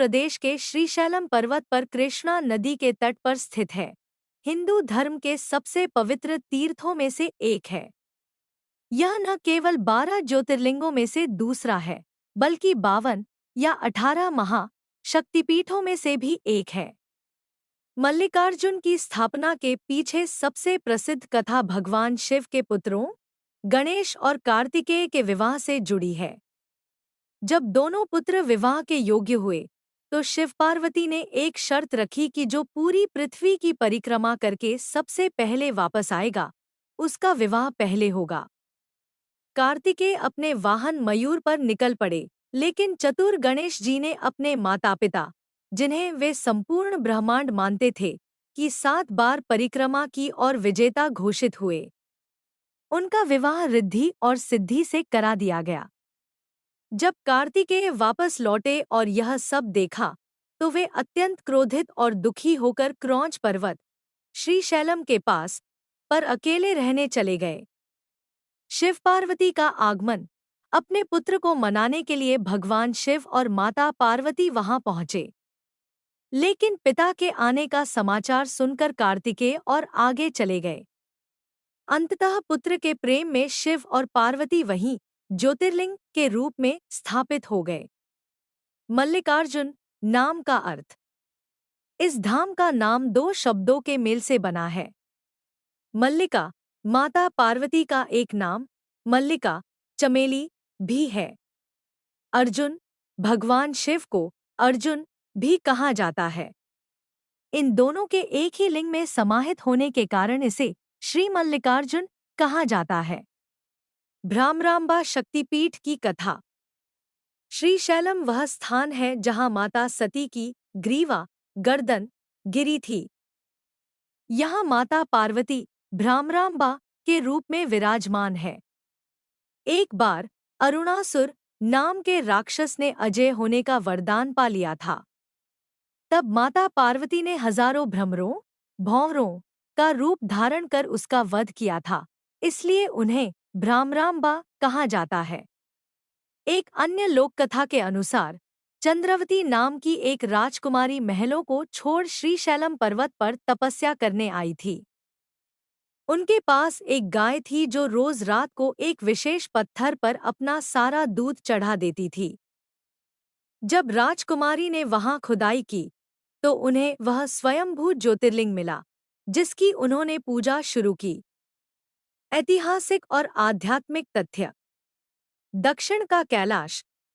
प्रदेश के श्रीशैलम पर्वत पर कृष्णा नदी के तट पर स्थित है। हिंदू धर्म के सबसे पवित्र तीर्थों में से एक है। यह न केवल 12 ज्योतिर्लिंगों में से दूसरा है, बल्कि 52 या 18 महा शक्तिपीठों में से भी एक है। मल्लिकार्जुन की स्थापना के पीछे सबसे प्रसिद्ध कथा भगवान शिव के पुत्रों गणेश और कार्तिकेय के विवाह से जुड़ी है। जब दोनों पुत्र विवाह के योग्य हुए, तो शिव पार्वती ने एक शर्त रखी कि जो पूरी पृथ्वी की परिक्रमा करके सबसे पहले वापस आएगा, उसका विवाह पहले होगा। कार्तिकेय अपने वाहन मयूर पर निकल पड़े, लेकिन चतुर गणेश जी ने अपने माता पिता, जिन्हें वे संपूर्ण ब्रह्मांड मानते थे, की 7 बार परिक्रमा की और विजेता घोषित हुए। उनका विवाह रिद्धि और सिद्धि से करा दिया गया। जब कार्तिकेय वापस लौटे और यह सब देखा, तो वे अत्यंत क्रोधित और दुखी होकर क्रौंच पर्वत श्रीशैलम के पास पर अकेले रहने चले गए। शिव पार्वती का आगमन अपने पुत्र को मनाने के लिए भगवान शिव और माता पार्वती वहां पहुंचे, लेकिन पिता के आने का समाचार सुनकर कार्तिकेय और आगे चले गए। अंततः पुत्र के प्रेम में शिव और पार्वती वहीं ज्योतिर्लिंग के रूप में स्थापित हो गए। मल्लिकार्जुन नाम का अर्थ। इस धाम का नाम 2 शब्दों के मेल से बना है। मल्लिका माता पार्वती का एक नाम, मल्लिका चमेली भी है। अर्जुन भगवान शिव को अर्जुन भी कहा जाता है। इन दोनों के एक ही लिंग में समाहित होने के कारण इसे श्री मल्लिकार्जुन कहा जाता है। भ्रामरांबा शक्तिपीठ की कथा। श्रीशैलम वह स्थान है जहां माता सती की ग्रीवा गर्दन गिरी थी। यहाँ माता पार्वती भ्रामरांबा के रूप में विराजमान है। एक बार अरुणासुर नाम के राक्षस ने अजय होने का वरदान पा लिया था। तब माता पार्वती ने हजारों भ्रमरों भौंवरों का रूप धारण कर उसका वध किया था, इसलिए उन्हें भ्रामरांबा कहा जाता है। एक अन्य लोक कथा के अनुसार चंद्रवती नाम की एक राजकुमारी महलों को छोड़ श्रीशैलम पर्वत पर तपस्या करने आई थी। उनके पास एक गाय थी जो रोज रात को एक विशेष पत्थर पर अपना सारा दूध चढ़ा देती थी। जब राजकुमारी ने वहां खुदाई की, तो उन्हें वह स्वयंभू ज्योतिर्लिंग मिला, जिसकी उन्होंने पूजा शुरू की। ऐतिहासिक और आध्यात्मिक तथ्य। दक्षिण का कैलाश